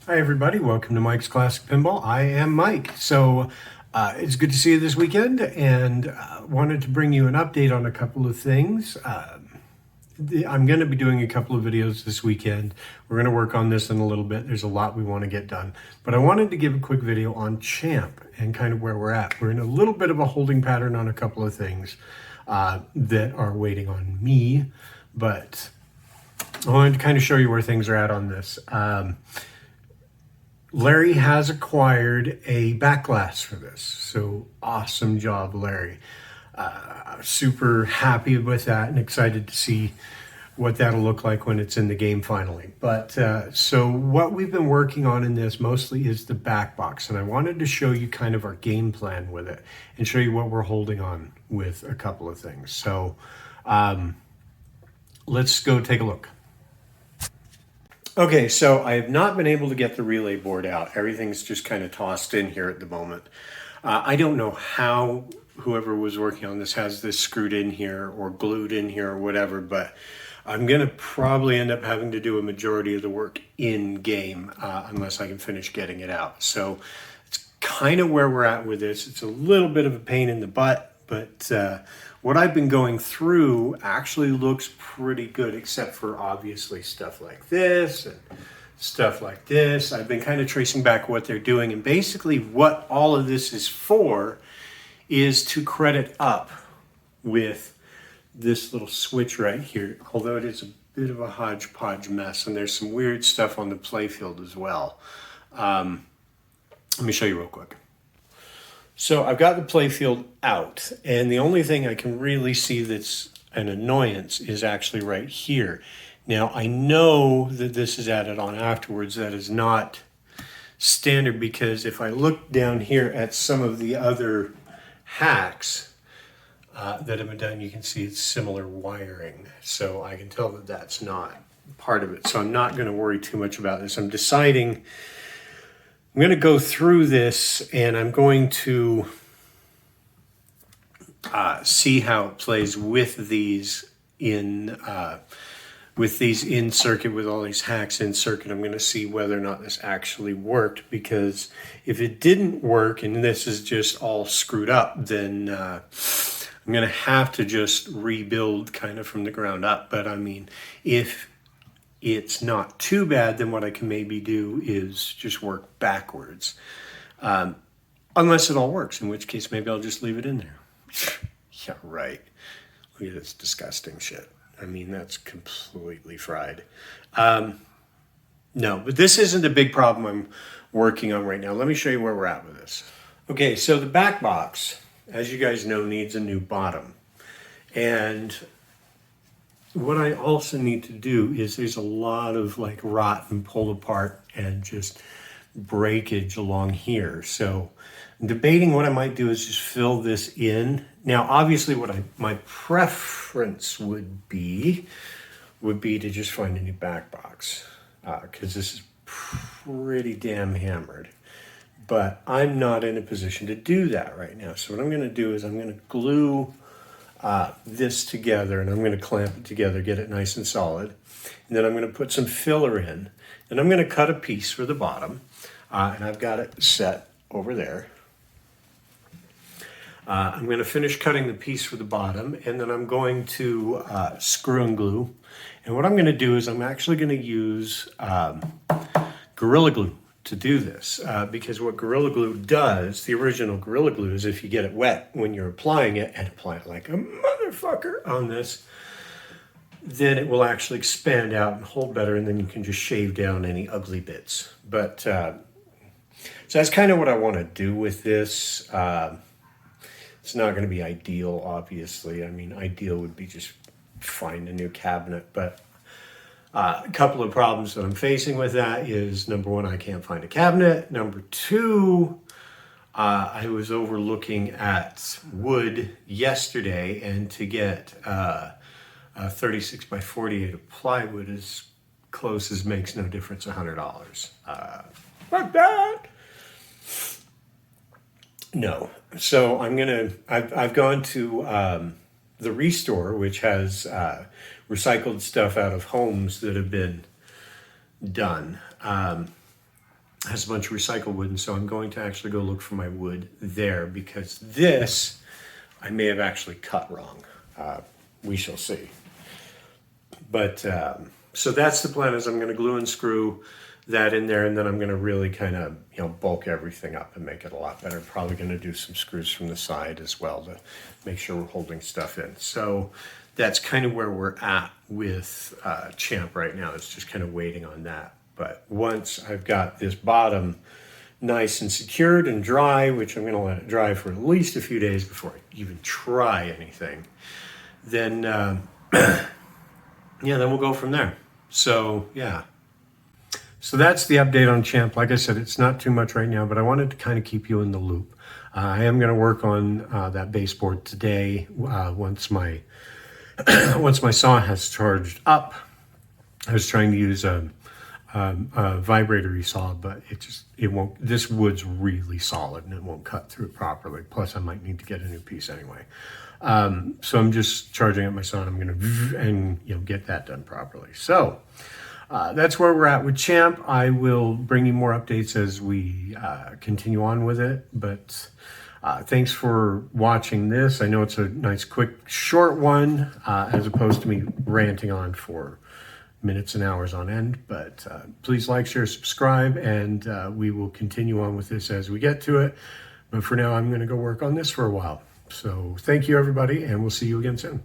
Hi everybody, welcome to Mike's Classic Pinball. I am Mike. It's good to see you this weekend, and wanted to bring you an update on a couple of things. I'm going to be doing a couple of videos this weekend. We're going to work on this in a little bit. There's a lot we want to get done. But I wanted to give a quick video on Champ and kind of where we're at. We're in a little bit of a holding pattern on a couple of things that are waiting on me, but I wanted to kind of show you where things are at on this. Larry has acquired a back glass for this, so awesome job, Larry. Super happy with that and excited to see what that'll look like when it's in the game finally. But so what we've been working on in this mostly is the back box, and I wanted to show you kind of our game plan with it and show you what we're holding on with a couple of things. So let's go take a look. Okay, so I have not been able to get the relay board out. Everything's just kind of tossed in here at the moment. I don't know how whoever was working on this has this screwed in here or glued in here or whatever, but I'm going to probably end up having to do a majority of the work in game unless I can finish getting it out. So it's kind of where we're at with this. It's a little bit of a pain in the butt, but what I've been going through actually looks pretty good, except for obviously stuff like this and stuff like this. I've been kind of tracing back what they're doing, and basically what all of this is for is to credit up with this little switch right here, although it is a bit of a hodgepodge mess, and there's some weird stuff on the playfield as well. Let me show you real quick. So I've got the playfield out, and the only thing I can really see that's an annoyance is actually right here. Now, I know that this is added on afterwards. That is not standard, because if I look down here at some of the other hacks that have been done, you can see it's similar wiring. So I can tell that that's not part of it. So I'm not going to worry too much about this. I'm deciding I'm going to go through this, and I'm going to see how it plays with these in circuit, with all these hacks in circuit. I'm going to see whether or not this actually worked, because if it didn't work and this is just all screwed up, then I'm going to have to just rebuild kind of from the ground up. But I mean, if it's not too bad, then what I can maybe do is just work backwards. Unless it all works, in which case maybe I'll just leave it in there. Yeah, right. Look at this disgusting shit. I mean, that's completely fried. No, but this isn't a big problem I'm working on right now. Let me show you where we're at with this. Okay, so the back box, as you guys know, needs a new bottom. And what I also need to do is there's a lot of like rot and pull apart and just breakage along here. So I'm debating what I might do is just fill this in. Now, obviously my preference would be to just find a new back box, because this is pretty damn hammered. But I'm not in a position to do that right now. So what I'm going to do is I'm going to glue this together, and I'm going to clamp it together, get it nice and solid. And then I'm going to put some filler in, and I'm going to cut a piece for the bottom, and I've got it set over there. I'm going to finish cutting the piece for the bottom, and then I'm going to screw and glue. And what I'm going to do is I'm actually going to use Gorilla Glue to do this, because what Gorilla Glue does, the original Gorilla Glue, is if you get it wet when you're applying it, and apply it like a motherfucker on this, then it will actually expand out and hold better, and then you can just shave down any ugly bits. But so that's kind of what I want to do with this. It's not going to be ideal, obviously. I mean, ideal would be just find a new cabinet, but a couple of problems that I'm facing with that is, number one, I can't find a cabinet. Number two, I was overlooking at wood yesterday, and to get a 36 by 48 of plywood as close as makes no difference, $100. Fuck that! No. So I've gone to the Restore, which has recycled stuff out of homes that have been done. has a bunch of recycled wood, and so I'm going to actually go look for my wood there, because this I may have actually cut wrong. We shall see. But so that's the plan, is I'm going to glue and screw that in there, and then I'm going to really kind of, bulk everything up and make it a lot better. Probably going to do some screws from the side as well to make sure we're holding stuff in. So that's kind of where we're at with Champ right now. It's just kind of waiting on that. But once I've got this bottom nice and secured and dry, which I'm going to let it dry for at least a few days before I even try anything, then then we'll go from there. So yeah. So that's the update on Champ. Like I said, it's not too much right now, but I wanted to kind of keep you in the loop. I am going to work on that baseboard today once my once my saw has charged up. I was trying to use a vibratory saw, but it won't. This wood's really solid and it won't cut through it properly. Plus, I might need to get a new piece anyway. So I'm just charging up my saw, and I'm going to get that done properly. So that's where we're at with Champ. I will bring you more updates as we continue on with it. But thanks for watching this. I know it's a nice, quick, short one, as opposed to me ranting on for minutes and hours on end. But please like, share, subscribe, and we will continue on with this as we get to it. But for now, I'm going to go work on this for a while. So thank you, everybody, and we'll see you again soon.